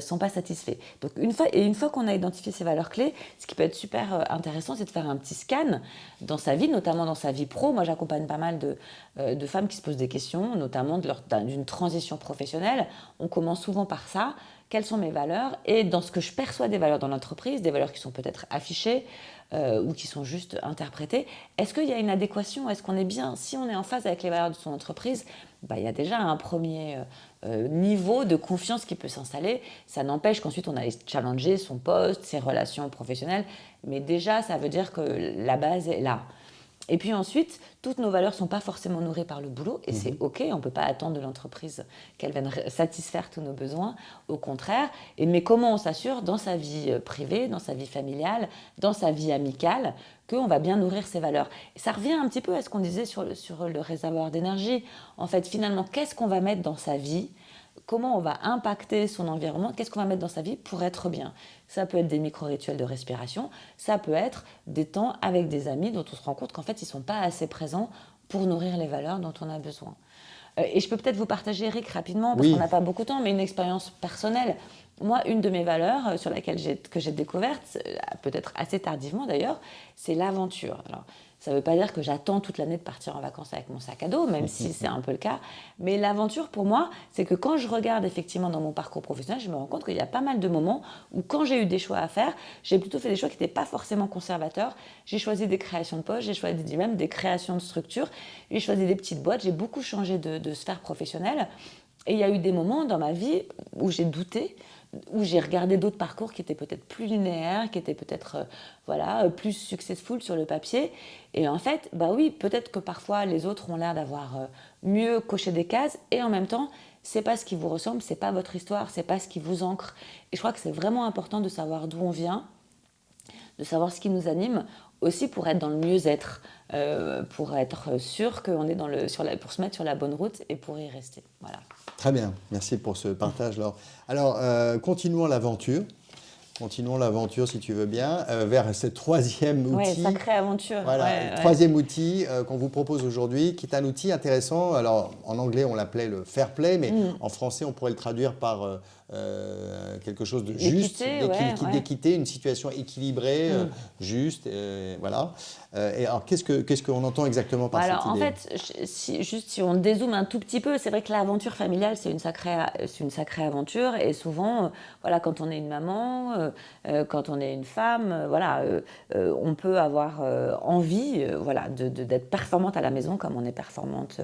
sont pas satisfaits. Donc une fois qu'on a identifié ces valeurs clés, ce qui peut être super intéressant, c'est de faire un petit scan dans sa vie, notamment dans sa vie pro. Moi, j'accompagne pas mal de femmes qui se posent des questions, notamment d'une transition professionnelle. On commence souvent par ça. Quelles sont mes valeurs? Et dans ce que je perçois des valeurs dans l'entreprise, des valeurs qui sont peut-être affichées ou qui sont juste interprétées, est-ce qu'il y a une adéquation? Est-ce qu'on est bien? Si on est en phase avec les valeurs de son entreprise, il y a déjà un premier niveau de confiance qui peut s'installer. Ça n'empêche qu'ensuite on aille challenger son poste, ses relations professionnelles, mais déjà ça veut dire que la base est là. Et puis ensuite, toutes nos valeurs ne sont pas forcément nourries par le boulot, et c'est OK, on ne peut pas attendre de l'entreprise qu'elle vienne satisfaire tous nos besoins, au contraire. Mais comment on s'assure dans sa vie privée, dans sa vie familiale, dans sa vie amicale, qu'on va bien nourrir ses valeurs? Et ça revient un petit peu à ce qu'on disait sur le réservoir d'énergie. En fait, finalement, qu'est-ce qu'on va mettre dans sa vie? Comment on va impacter son environnement, qu'est-ce qu'on va mettre dans sa vie pour être bien. Ça peut être des micro-rituels de respiration, ça peut être des temps avec des amis dont on se rend compte qu'en fait, ils ne sont pas assez présents pour nourrir les valeurs dont on a besoin. Et je peux peut-être vous partager, Eric, rapidement, parce qu'on Oui, n'a pas beaucoup de temps, mais une expérience personnelle. Moi, une de mes valeurs sur laquelle que j'ai découverte, peut-être assez tardivement d'ailleurs, c'est l'aventure. Alors, ça ne veut pas dire que j'attends toute l'année de partir en vacances avec mon sac à dos, même si c'est un peu le cas. Mais l'aventure, pour moi, c'est que quand je regarde effectivement dans mon parcours professionnel, je me rends compte qu'il y a pas mal de moments où, quand j'ai eu des choix à faire, j'ai plutôt fait des choix qui n'étaient pas forcément conservateurs. J'ai choisi des créations de postes, j'ai choisi même des créations de structures, j'ai choisi des petites boîtes, j'ai beaucoup changé de sphère professionnelle. Et il y a eu des moments dans ma vie où j'ai douté, où j'ai regardé d'autres parcours qui étaient peut-être plus linéaires, qui étaient peut-être plus successful sur le papier. Et en fait, bah oui, peut-être que parfois les autres ont l'air d'avoir mieux coché des cases, et en même temps, c'est pas ce qui vous ressemble, c'est pas votre histoire, c'est pas ce qui vous ancre. Et je crois que c'est vraiment important de savoir d'où on vient, de savoir ce qui nous anime, aussi pour être dans le mieux-être, pour être sûr qu'on est pour se mettre sur la bonne route et pour y rester. Voilà. très bien. Merci pour ce partage, Laure. Alors, continuons l'aventure. Continuons l'aventure, si tu veux bien, vers ce troisième Ouais, outil. sacrée aventure. Voilà, Ouais. troisième outil qu'on vous propose aujourd'hui, qui est un outil intéressant. Alors, en anglais, on l'appelait le fair play, mais en français, on pourrait le traduire par quelque chose de juste, d'équité, une situation équilibrée, juste, voilà. Et alors, qu'est-ce qu'on entend exactement par cette idée? En fait, si on dézoome un tout petit peu, c'est vrai que l'aventure familiale, c'est une sacrée aventure. Et souvent, quand on est une maman, quand on est une femme, on peut avoir envie d'être performante à la maison comme on est performante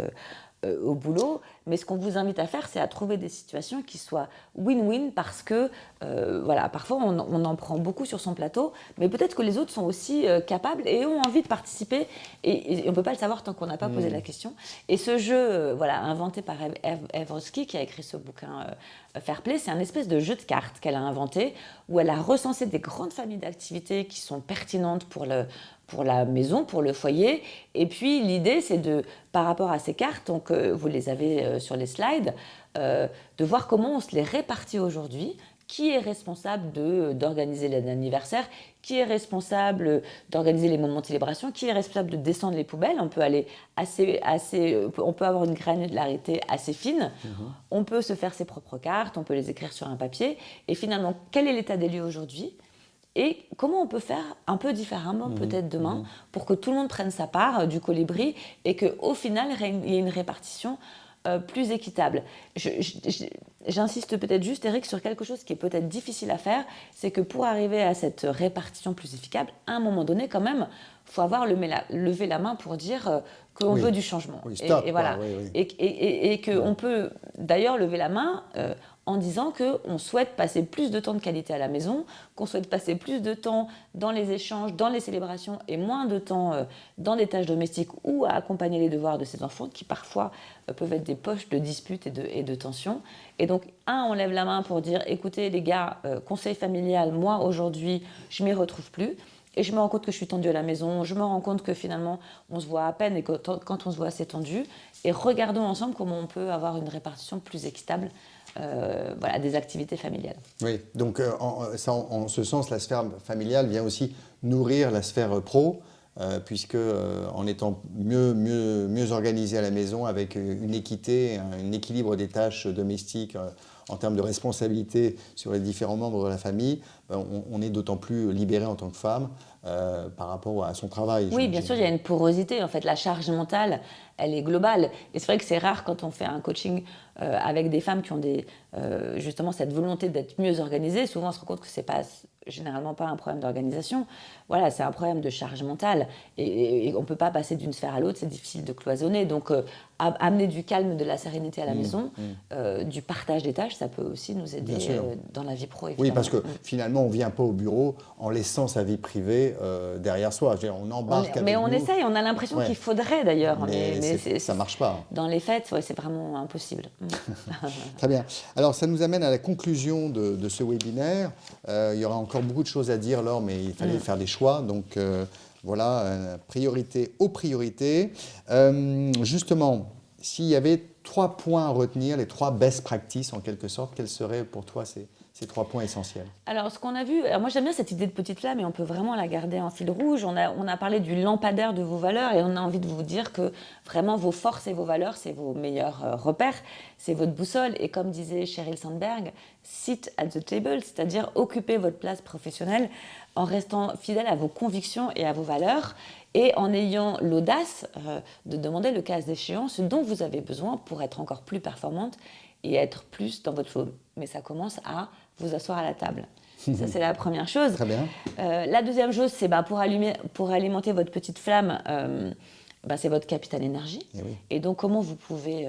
au boulot. Mais ce qu'on vous invite à faire, c'est à trouver des situations qui soient win-win, parce que parfois on en prend beaucoup sur son plateau, mais peut-être que les autres sont aussi capables et ont envie de participer, et on ne peut pas le savoir tant qu'on n'a pas posé la question. Et ce jeu inventé par Eve Roski, qui a écrit ce bouquin Fair Play, c'est un espèce de jeu de cartes qu'elle a inventé, où elle a recensé des grandes familles d'activités qui sont pertinentes pour la maison, pour le foyer. Et puis l'idée, c'est par rapport à ces cartes, donc vous les avez sur les slides, de voir comment on se les répartit aujourd'hui. Qui est responsable d'organiser l'anniversaire? Qui est responsable d'organiser les moments de célébration? Qui est responsable de descendre les poubelles? On peut aller on peut avoir une granularité assez fine. On peut se faire ses propres cartes, on peut les écrire sur un papier. Et finalement, quel est l'état des lieux aujourd'hui? Et comment on peut faire un peu différemment peut-être demain pour que tout le monde prenne sa part du colibri et qu'au final, il y ait une répartition plus équitable. J'insiste peut-être juste, Eric, sur quelque chose qui est peut-être difficile à faire, c'est que pour arriver à cette répartition plus efficace, à un moment donné, quand même, il faut avoir levé la main pour dire qu'on veut du changement. Oui, stop, et voilà. quoi, oui. Et qu'on peut d'ailleurs lever la main en disant qu'on souhaite passer plus de temps de qualité à la maison, qu'on souhaite passer plus de temps dans les échanges, dans les célébrations et moins de temps dans des tâches domestiques ou à accompagner les devoirs de ses enfants qui parfois peuvent être des poches de disputes et de tensions. Et donc, on lève la main pour dire, écoutez les gars, conseil familial, moi aujourd'hui, je m'y retrouve plus. Et je me rends compte que je suis tendue à la maison, je me rends compte que finalement, on se voit à peine et que quand on se voit, c'est tendu. Et regardons ensemble comment on peut avoir une répartition plus équitable des activités familiales. Oui, donc en ce sens, la sphère familiale vient aussi nourrir la sphère pro, puisque en étant mieux organisé à la maison, avec une équité, un équilibre des tâches domestiques en termes de responsabilité sur les différents membres de la famille, on est d'autant plus libéré en tant que femme par rapport à son travail. Oui, bien sûr, il y a une porosité. En fait, la charge mentale, elle est globale. Et c'est vrai que c'est rare quand on fait un coaching avec des femmes qui ont justement cette volonté d'être mieux organisées. Souvent, on se rend compte que ce n'est généralement pas un problème d'organisation. Voilà, c'est un problème de charge mentale. Et on ne peut pas passer d'une sphère à l'autre, c'est difficile de cloisonner. Donc, amener du calme, de la sérénité à la maison, du partage des tâches, ça peut aussi nous aider dans la vie pro, évidemment. Oui, parce que finalement, on ne vient pas au bureau en laissant sa vie privée derrière soi. Je veux dire, on embarque avec mais on nous. essaye, on a l'impression qu'il faudrait d'ailleurs. Mais ça ne marche pas. Dans les faits, c'est vraiment impossible. Très bien. Alors, ça nous amène à la conclusion de ce webinaire. Il y aura encore beaucoup de choses à dire, Laure, mais il fallait faire des choix. Donc, voilà, priorité aux priorités. Justement, s'il y avait 3 points à retenir, les 3 best practices en quelque sorte, quels seraient pour toi ces 3 points essentiels? Alors, ce qu'on a vu, moi j'aime bien cette idée de petite flamme et on peut vraiment la garder en fil rouge. On a parlé du lampadaire de vos valeurs et on a envie de vous dire que vraiment vos forces et vos valeurs, c'est vos meilleurs repères, c'est votre boussole. Et comme disait Sheryl Sandberg, sit at the table, c'est-à-dire occuper votre place professionnelle en restant fidèle à vos convictions et à vos valeurs et en ayant l'audace de demander le cas échéant ce dont vous avez besoin pour être encore plus performante et être plus dans votre flow. Mais ça commence à vous asseoir à la table. Ça, c'est la première chose. Très bien. La deuxième chose, c'est pour alimenter votre petite flamme, c'est votre capital énergie. Et donc, comment vous pouvez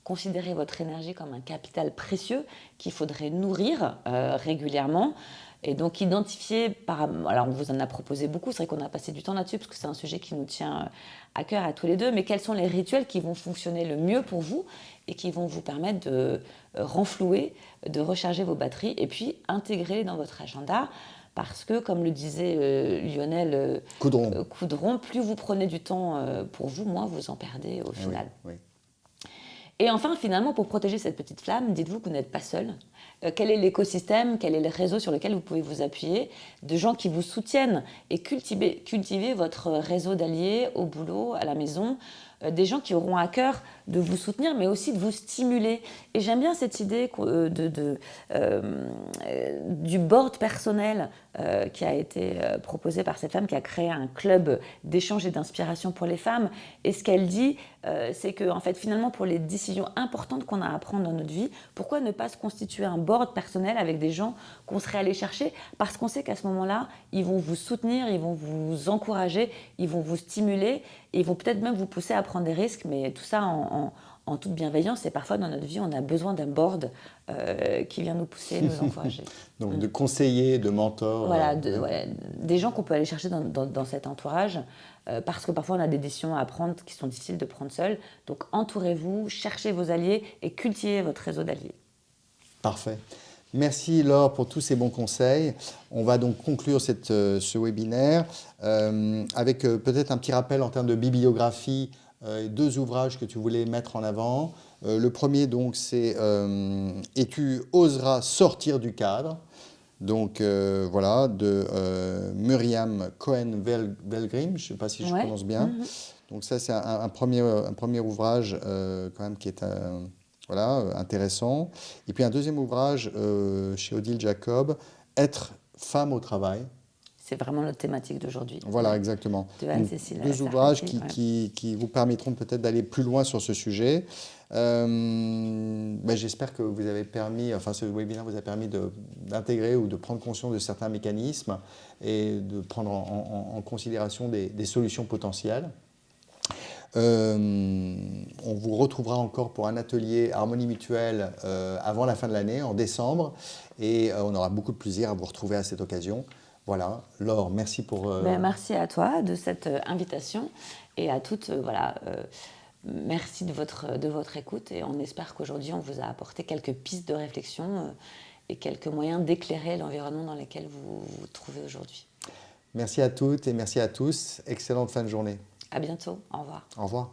considérer votre énergie comme un capital précieux qu'il faudrait nourrir régulièrement. Et donc, identifier, alors on vous en a proposé beaucoup, c'est vrai qu'on a passé du temps là-dessus parce que c'est un sujet qui nous tient à cœur à tous les deux, mais quels sont les rituels qui vont fonctionner le mieux pour vous et qui vont vous permettre de renflouer, de recharger vos batteries et puis intégrer dans votre agenda parce que, comme le disait Lionel Coudron, plus vous prenez du temps pour vous, moins vous en perdez au final. Oui. Et enfin, finalement, pour protéger cette petite flamme, dites-vous que vous n'êtes pas seul. Quel est l'écosystème, quel est le réseau sur lequel vous pouvez vous appuyer, de gens qui vous soutiennent et cultiver votre réseau d'alliés au boulot, à la maison, des gens qui auront à cœur de vous soutenir, mais aussi de vous stimuler. Et j'aime bien cette idée du board personnel qui a été proposé par cette femme qui a créé un club d'échange et d'inspiration pour les femmes. Et ce qu'elle dit, c'est que en fait, finalement, pour les décisions importantes qu'on a à prendre dans notre vie, pourquoi ne pas se constituer un board personnel avec des gens qu'on serait allé chercher? Parce qu'on sait qu'à ce moment-là, ils vont vous soutenir, ils vont vous encourager, ils vont vous stimuler, et ils vont peut-être même vous pousser à prendre des risques, mais tout ça en toute bienveillance. Et parfois, dans notre vie, on a besoin d'un board qui vient nous pousser, nous encourager. Donc, de conseillers, de mentors. Voilà, des gens qu'on peut aller chercher dans cet entourage, parce que parfois, on a des décisions à prendre qui sont difficiles de prendre seul. Donc, entourez-vous, cherchez vos alliés et cultivez votre réseau d'alliés. Parfait. Merci Laure pour tous ces bons conseils. On va donc conclure ce webinaire avec peut-être un petit rappel en termes de bibliographie, 2 ouvrages que tu voulais mettre en avant. Le premier donc c'est « Et tu oseras sortir du cadre ». Donc voilà, de Miriam Cohen-Velgrim, je ne sais pas si je prononce bien. Donc ça c'est un premier ouvrage quand même qui est intéressant. Et puis un deuxième ouvrage chez Odile Jacob, Être femme au travail. c'est vraiment notre thématique d'aujourd'hui. Voilà, exactement. De Anne-Cécile Deux ouvrages Sarfati, qui vous permettront peut-être d'aller plus loin sur ce sujet. J'espère que vous avez permis, enfin ce webinaire vous a permis d'intégrer ou de prendre conscience de certains mécanismes et de prendre en considération des solutions potentielles. On vous retrouvera encore pour un atelier Harmonie Mutuelle avant la fin de l'année, en décembre, et on aura beaucoup de plaisir à vous retrouver à cette occasion. Voilà, Laure, merci pour... Merci à toi de cette invitation et à toutes, merci de votre écoute et on espère qu'aujourd'hui on vous a apporté quelques pistes de réflexion et quelques moyens d'éclairer l'environnement dans lequel vous vous trouvez aujourd'hui. Merci à toutes et merci à tous. Excellente fin de journée. À bientôt, au revoir. Au revoir.